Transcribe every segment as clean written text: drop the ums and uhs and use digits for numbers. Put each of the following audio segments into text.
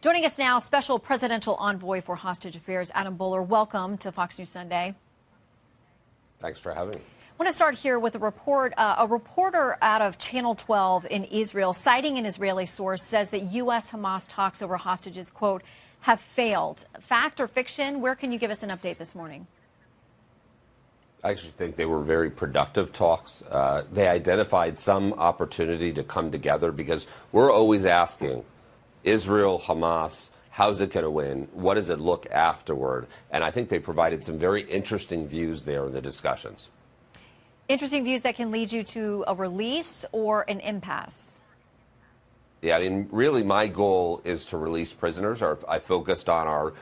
Joining us now, Special Presidential Envoy for Hostage Affairs Adam Boehler. Welcome to Fox News Sunday. Thanks for having me. I want to start here with a report. A reporter out of Channel 12 in Israel, citing an Israeli source, says that U.S. Hamas talks over hostages, quote, have failed. Fact or fiction? Where can you give us an update this morning? I actually think they were very productive talks. They identified some opportunity to come together because we're always asking Israel, Hamas, how's it going to win? What does it look afterward? And I think they provided some very interesting views there in the discussions. Interesting views that can lead you to a release or an impasse? Yeah, I mean, really my goal is to release prisoners. I focused on our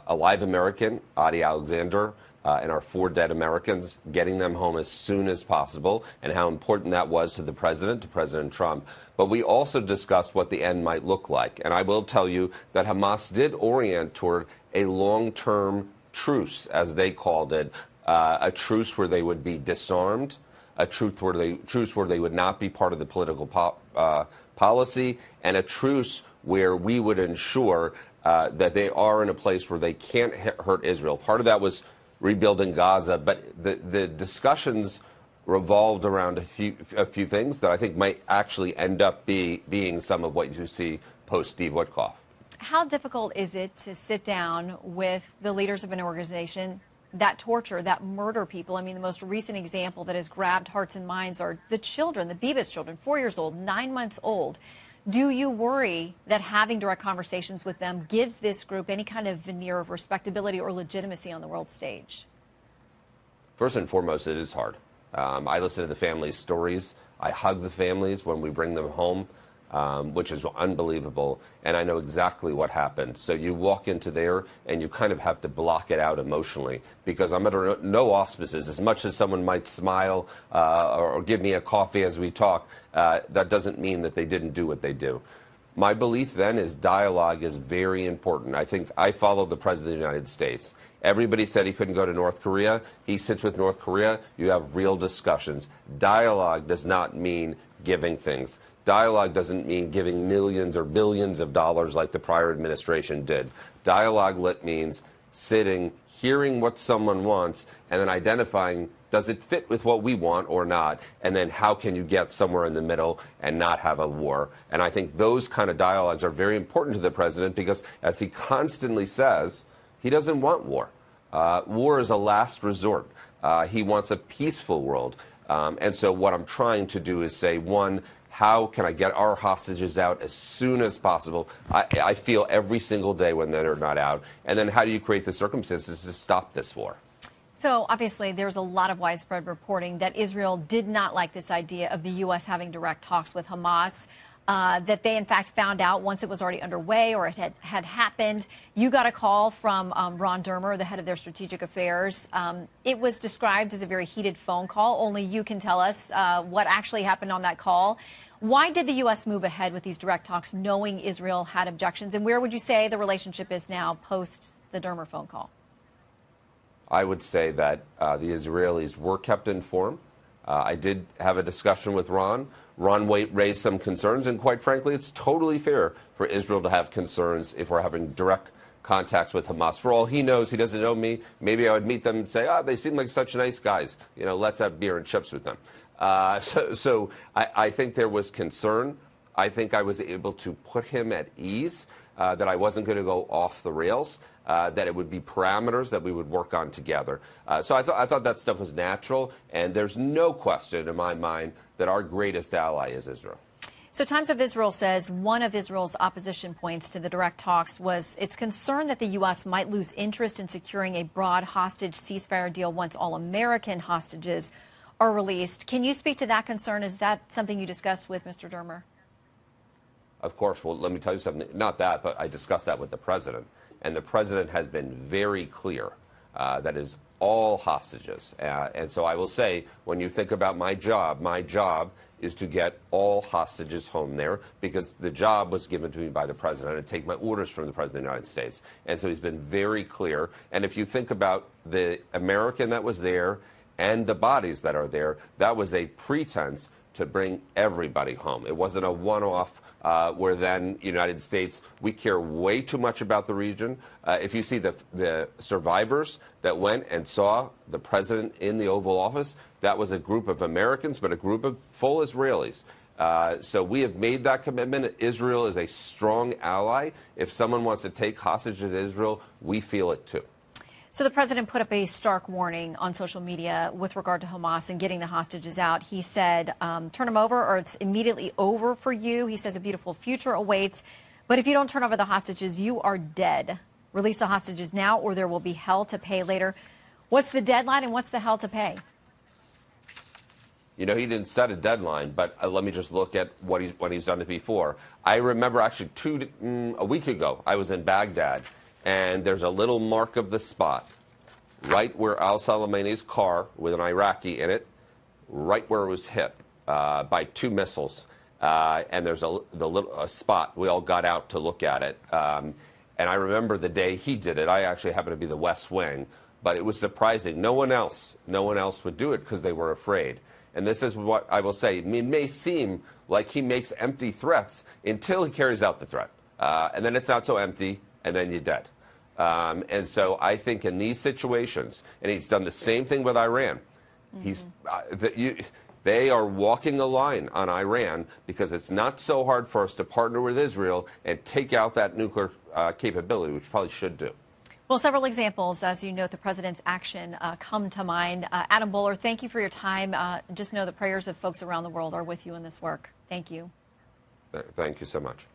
alive American, Adi Alexander, and our 4 dead Americans, getting them home as soon as possible, and how important that was to the president, to President Trump. But we also discussed what the end might look like. And I will tell you that Hamas did orient toward a long-term truce, as they called it, a truce where they would be disarmed, a truce where they would not be part of the political policy, and a truce where we would ensure that they are in a place where they can't hurt Israel. Part of that was rebuilding Gaza, but the discussions revolved around a few things that I think might actually end up being some of what you see post Steve Witkoff. How difficult is it to sit down with the leaders of an organization that torture, that murder people? I mean, the most recent example that has grabbed hearts and minds are the children, the Bibas children, 4 years old, 9 months old. Do you worry that having direct conversations with them gives this group any kind of veneer of respectability or legitimacy on the world stage? First and foremost, it is hard. I listen to the families' stories. I hug the families when we bring them home, which is unbelievable. And I know exactly what happened. So you walk into there and you kind of have to block it out emotionally, because I'm under no auspices. As much as someone might smile or give me a coffee as we talk, that doesn't mean that they didn't do what they do. My belief then is dialogue is very important. I think I follow the President of the United States. Everybody said he couldn't go to North Korea. He sits with North Korea. You have real discussions. Dialogue does not mean giving things. Dialogue doesn't mean giving millions or billions of dollars like the prior administration did. Dialogue means sitting, hearing what someone wants, and then identifying, does it fit with what we want or not? And then how can you get somewhere in the middle and not have a war? And I think those kind of dialogues are very important to the president because, as he constantly says, he doesn't want war. War is a last resort. He wants a peaceful world. And so what I'm trying to do is say, one, how can I get our hostages out as soon as possible? I feel every single day when they're not out. And then how do you create the circumstances to stop this war? So obviously there's a lot of widespread reporting that Israel did not like this idea of the U.S. having direct talks with Hamas, that they in fact found out once it was already underway or it had happened. You got a call from Ron Dermer, the head of their strategic affairs. It was described as a very heated phone call. Only you can tell us what actually happened on that call. Why did the U.S. move ahead with these direct talks knowing Israel had objections? And where would you say the relationship is now post the Dermer phone call? I would say that the Israelis were kept informed. I did have a discussion with Ron. Ron raised some concerns, and quite frankly, it's totally fair for Israel to have concerns if we're having direct contacts with Hamas. For all he knows, he doesn't know me. Maybe I would meet them and say, they seem like such nice guys. You know, let's have beer and chips with them. So I think there was concern. I think I was able to put him at ease, that I wasn't going to go off the rails, that it would be parameters that we would work on together. So I thought that stuff was natural, and there's no question in my mind that our greatest ally is Israel. So Times of Israel says one of Israel's opposition points to the direct talks was its concern that the U.S. might lose interest in securing a broad hostage ceasefire deal once all American hostages are released. Can you speak to that concern? Is that something you discussed with Mr. Dermer? Of course. Well, let me tell you something. Not that, but I discussed that with the president. And the president has been very clear that is all hostages. And so I will say, when you think about my job is to get all hostages home there, because the job was given to me by the president and take my orders from the president of the United States. And so he's been very clear. And if you think about the American that was there and the bodies that are there, that was a pretense to bring everybody home. It wasn't a one-off where then United States, we care way too much about the region. If you see the survivors that went and saw the president in the Oval Office, that was a group of Americans, but a group of full Israelis. So we have made that commitment. Israel is a strong ally. If someone wants to take hostages to Israel, we feel it too. So the president put up a stark warning on social media with regard to Hamas and getting the hostages out. He said, turn them over or it's immediately over for you. He says a beautiful future awaits. But if you don't turn over the hostages, you are dead. Release the hostages now or there will be hell to pay later. What's the deadline and what's the hell to pay? He didn't set a deadline, but let me just look at what he's done it before. I remember actually a week ago, I was in Baghdad. And there's a little mark of the spot right where al-Soleimani's car with an Iraqi in it, right where it was hit by 2 missiles. And there's a spot. We all got out to look at it. And I remember the day he did it. I actually happened to be the West Wing. But it was surprising. No one else would do it because they were afraid. And this is what I will say. It may seem like he makes empty threats until he carries out the threat. And then it's not so empty. And then you're dead. And so I think in these situations, and he's done the same thing with Iran, they are walking a line on Iran because it's not so hard for us to partner with Israel and take out that nuclear capability, which probably should do. Well, several examples, as you note, the president's action come to mind. Adam Boehler, thank you for your time. Just know the prayers of folks around the world are with you in this work. Thank you. Thank you so much.